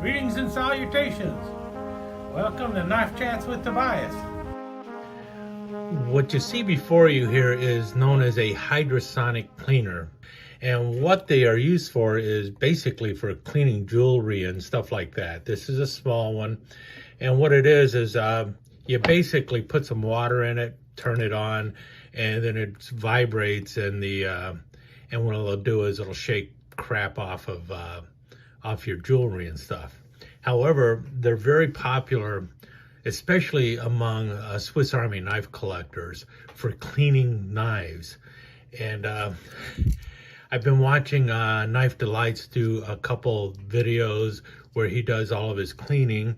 Greetings and salutations. Welcome to Knife Chats with Tobias. What you see before you here is known as a hydrosonic cleaner. And what they are used for is basically for cleaning jewelry and stuff like that. This is a small one. And what it is you basically put some water in it, turn it on, and then it vibrates, and and what it'll do is it'll shake crap off your jewelry and stuff. However, they're very popular, especially among Swiss Army knife collectors, for cleaning knives. And I've been watching Knife Delights do a couple videos where he does all of his cleaning.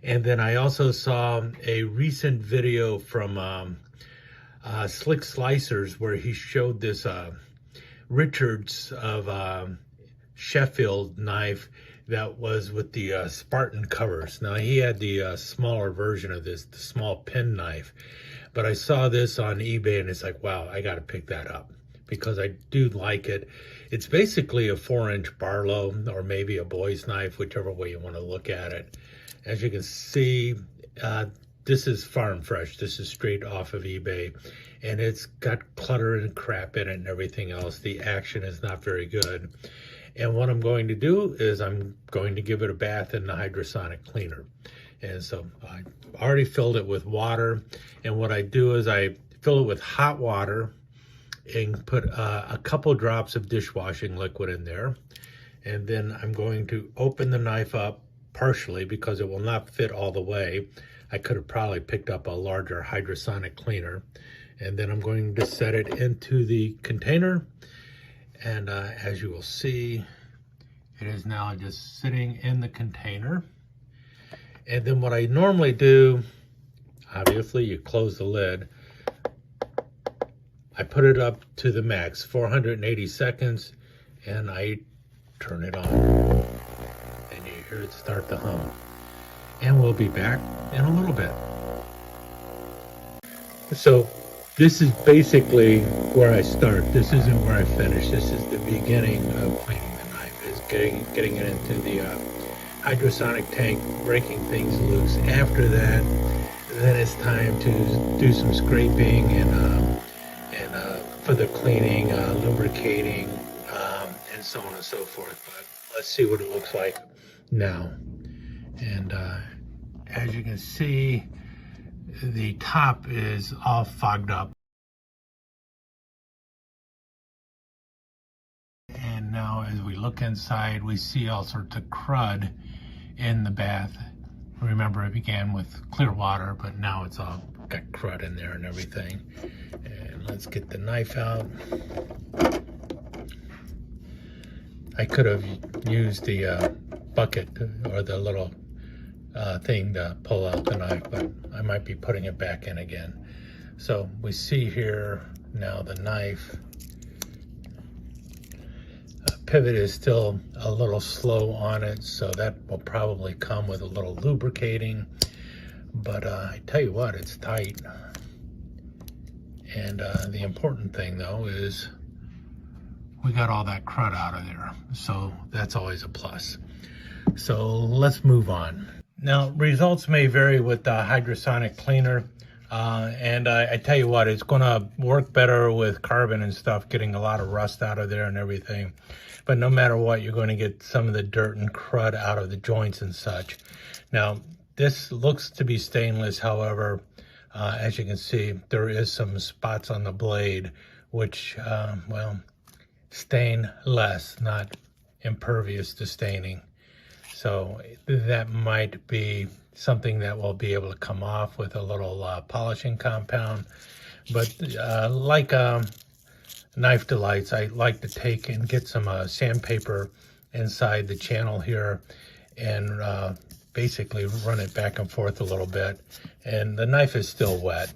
And then I also saw a recent video from Slick Slicers where he showed this Richards of Sheffield knife that was with the Spartan covers. Now he had the smaller version of this, the small penknife. But I saw this on eBay and it's like, wow, I gotta pick that up because I do like it. It's basically a 4-inch Barlow or maybe a boy's knife, whichever way you want to look at it. As you can see, this is farm fresh. This is straight off of eBay, and it's got clutter and crap in it and everything else. The action is not very good. And what I'm going to do is I'm going to give it a bath in the hydrosonic cleaner. And so I already filled it with water. And what I do is I fill it with hot water and put a couple drops of dishwashing liquid in there. And then I'm going to open the knife up partially because it will not fit all the way. I could have probably picked up a larger hydrosonic cleaner. And then I'm going to set it into the container. And as you will see, it is now just sitting in the container. And then what I normally do, obviously you close the lid. I put it up to the max, 480 seconds, and I turn it on. And you hear it start to hum. And we'll be back in a little bit. So this is basically where I start. This isn't where I finish. This is the beginning of cleaning the knife. Is getting it into the hydrosonic tank, breaking things loose. After that, then it's time to do some scraping and for the cleaning, lubricating, and so on and so forth. But let's see what it looks like now. And as you can see, the top is all fogged up. And now as we look inside, we see all sorts of crud in the bath. Remember, it began with clear water, but now it's all got crud in there and everything. And let's get the knife out. I could have used the bucket or the little thing to pull out the knife, but I might be putting it back in again. So we see here now the knife. Pivot is still a little slow on it, so that will probably come with a little lubricating. But I tell you what, it's tight. And the important thing though is we got all that crud out of there. So that's always a plus. So let's move on. Now, results may vary with the hydrosonic cleaner. And I tell you what, it's going to work better with carbon and stuff, getting a lot of rust out of there and everything. But no matter what, you're going to get some of the dirt and crud out of the joints and such. Now, this looks to be stainless. However, as you can see, there is some spots on the blade, which, well, stain less, not impervious to staining. So that might be something that will be able to come off with a little polishing compound. But like Knife Delights, I like to take and get some sandpaper inside the channel here and basically run it back and forth a little bit. And the knife is still wet.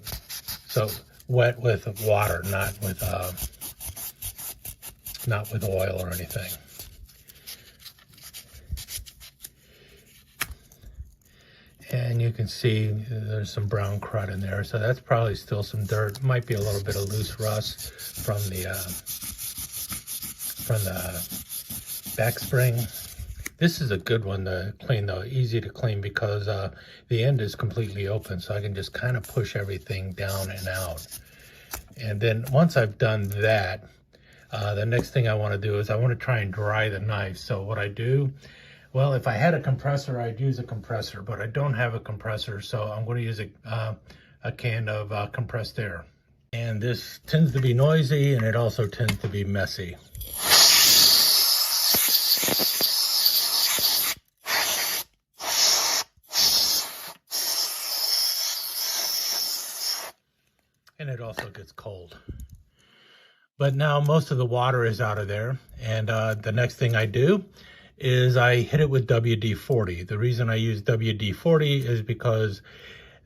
So wet with water, not with oil or anything. And you can see there's some brown crud in there. So that's probably still some dirt. Might be a little bit of loose rust from the back spring. This is a good one to clean though, easy to clean because the end is completely open, so I can just kind of push everything down and out. And then once I've done that, the next thing I want to do is I want to try and dry the knife. So what I do, well, if I had a compressor, I'd use a compressor, but I don't have a compressor, so I'm going to use a can of compressed air. And this tends to be noisy, and it also tends to be messy. And it also gets cold. But now most of the water is out of there, and the next thing I do is I hit it with WD-40. The reason I use WD-40 is because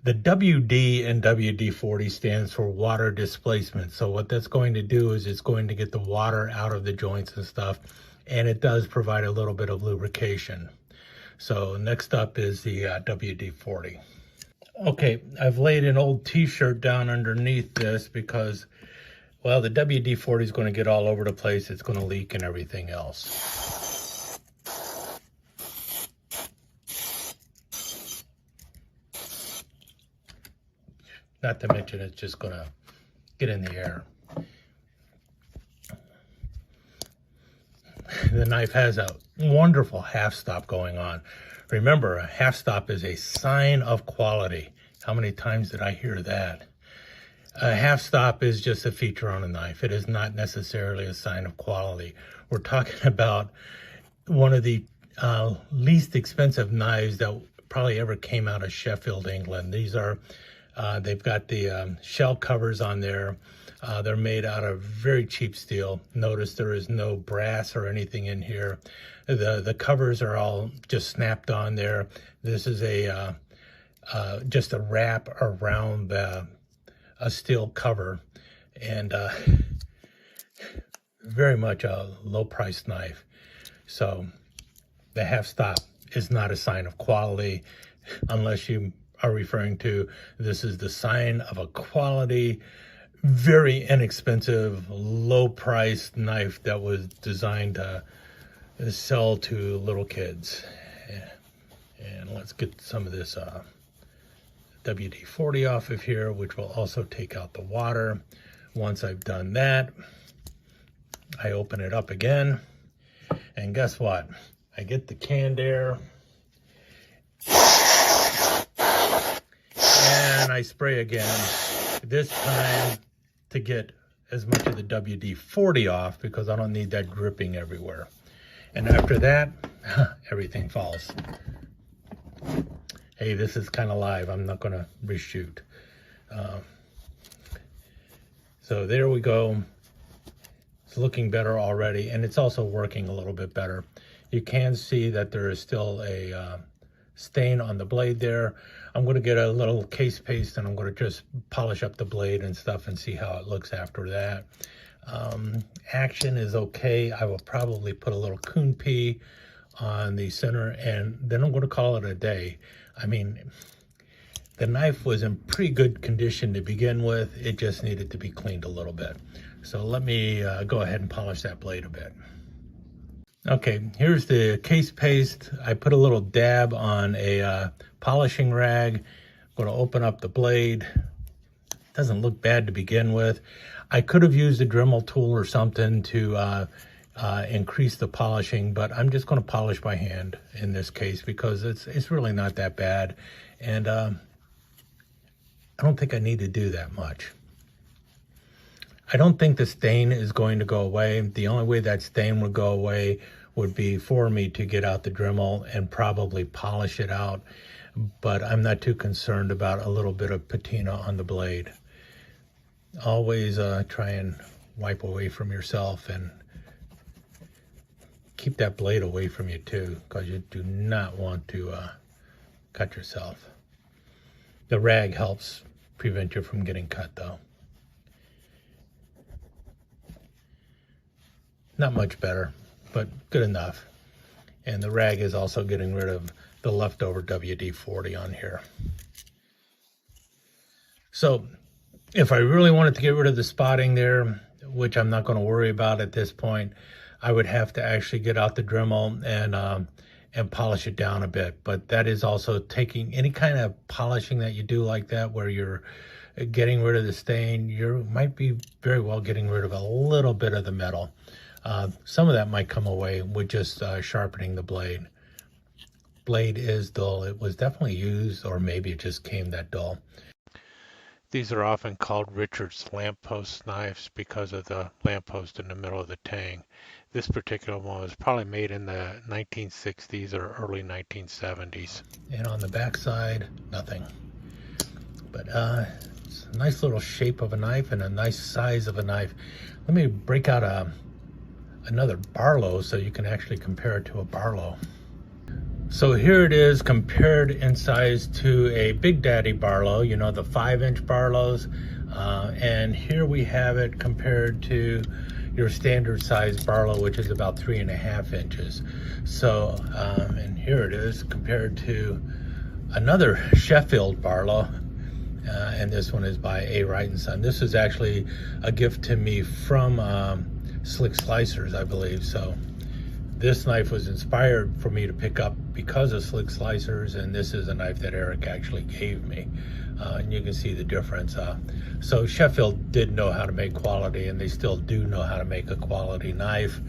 the WD in WD-40 stands for water displacement. So what that's going to do is it's going to get the water out of the joints and stuff, and it does provide a little bit of lubrication. So next up is the WD-40. Okay, I've laid an old t-shirt down underneath this because, well, the WD-40 is going to get all over the place. It's going to leak and everything else. Not to mention it's just going to get in the air. The knife has a wonderful half stop going on. Remember, a half stop is a sign of quality. How many times did I hear that? A half stop is just a feature on a knife. It is not necessarily a sign of quality. We're talking about one of the least expensive knives that probably ever came out of Sheffield, England. These are, they've got the shell covers on there. They're made out of very cheap steel. Notice there is no brass or anything in here. The covers are all just snapped on there. This is a just a wrap around a steel cover, and very much a low-priced knife. So the half stop is not a sign of quality unless you are referring to this is the sign of a quality, very inexpensive, low-priced knife that was designed to sell to little kids. And let's get some of this WD-40 off of here, which will also take out the water. Once I've done that, I open it up again, and guess what? I get the canned air, and I spray again, this time to get as much of the WD-40 off because I don't need that dripping everywhere. And after that, everything falls. Hey, this is kind of live. I'm not going to reshoot. So there we go. It's looking better already, and it's also working a little bit better. You can see that there is still a stain on the blade there. I'm going to get a little case paste, and I'm going to just polish up the blade and stuff and see how it looks after that. Action is okay. I will probably put a little coon pea on the center, and then I'm going to call it a day. I mean, the knife was in pretty good condition to begin with. It just needed to be cleaned a little bit. So let me go ahead and polish that blade a bit. Okay, here's the case paste. I put a little dab on a polishing rag. I'm going to open up the blade. Doesn't look bad to begin with. I could have used a Dremel tool or something to increase the polishing, but I'm just going to polish by hand in this case because it's really not that bad, and I don't think I need to do that much. I don't think the stain is going to go away. The only way that stain would go away would be for me to get out the Dremel and probably polish it out, but I'm not too concerned about a little bit of patina on the blade. Always try and wipe away from yourself and keep that blade away from you too, because you do not want to cut yourself. The rag helps prevent you from getting cut though. Not much better, but good enough. And the rag is also getting rid of the leftover WD-40 on here. So if I really wanted to get rid of the spotting there, which I'm not going to worry about at this point, I would have to actually get out the Dremel and polish it down a bit. But that is also taking any kind of polishing that you do like that, where you're getting rid of the stain, you might be very well getting rid of a little bit of the metal. Some of that might come away with just sharpening the blade. Blade is dull. It was definitely used, or maybe it just came that dull. These are often called Richards lamppost knives because of the lamppost in the middle of the tang. This particular one was probably made in the 1960s or early 1970s. And on the back side, nothing. But it's a nice little shape of a knife and a nice size of a knife. Let me break out another Barlow so you can actually compare it to a Barlow. So here it is compared in size to a Big Daddy Barlow, you know, the 5-inch Barlows. And here we have it compared to your standard size Barlow, which is about 3.5 inches. So, and here it is compared to another Sheffield Barlow. And this one is by A. Wright & Son. This is actually a gift to me from Slick Slicers, I believe. So this knife was inspired for me to pick up because of Slick Slicers, and this is a knife that Eric actually gave me. And you can see the difference. So Sheffield did know how to make quality, and they still do know how to make a quality knife.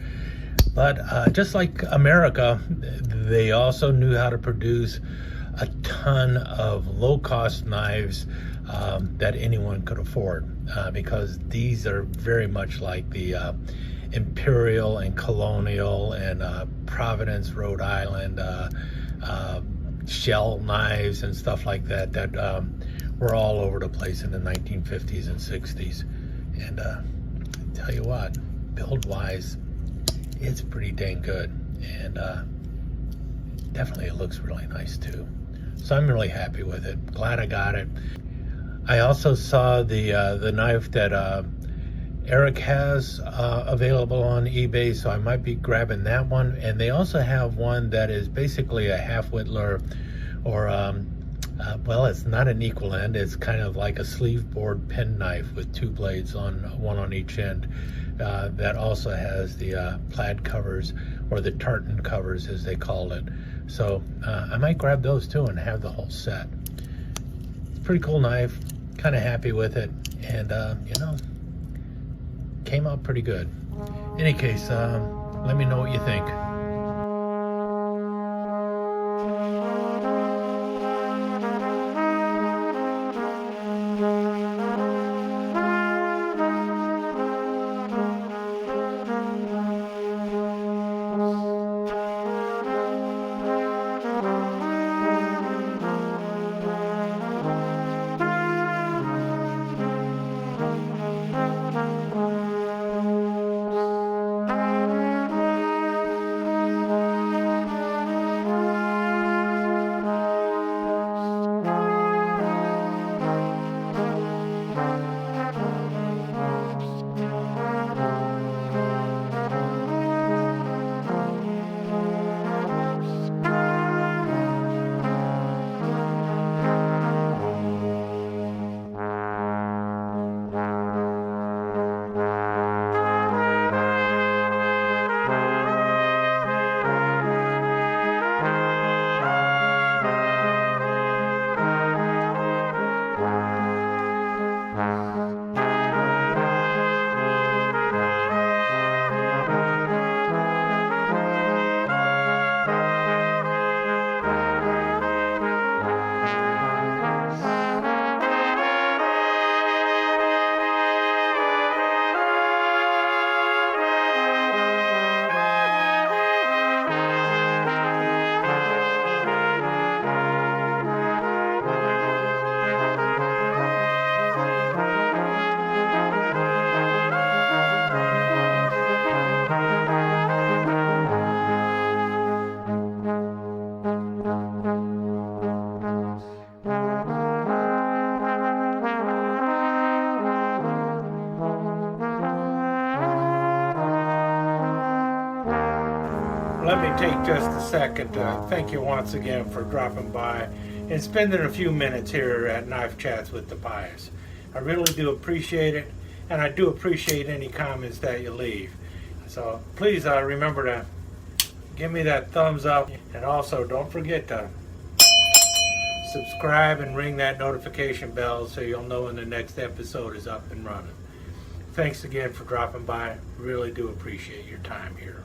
But just like America, they also knew how to produce a ton of low-cost knives that anyone could afford, because these are very much like the Imperial and Colonial and Providence, Rhode Island shell knives and stuff like that that were all over the place in the 1950s and 60s. And I tell you what, build-wise, it's pretty dang good, and definitely it looks really nice too. So I'm really happy with it. Glad I got it. I also saw the knife that Eric has available on eBay, so I might be grabbing that one. And they also have one that is basically a half whittler, or well, it's not an equal end. It's kind of like a sleeve board penknife with 2 blades on one on each end. That also has the plaid covers, or the tartan covers as they call it. So I might grab those too and have the whole set. Pretty cool knife, kind of happy with it, and you know, came out pretty good. In any case, let me know what you think. Let me take just a second to thank you once again for dropping by and spending a few minutes here at Knife Chats with Tobias. I really do appreciate it, and I do appreciate any comments that you leave. So please remember to give me that thumbs up, and also don't forget to subscribe and ring that notification bell so you'll know when the next episode is up and running. Thanks again for dropping by. Really do appreciate your time here.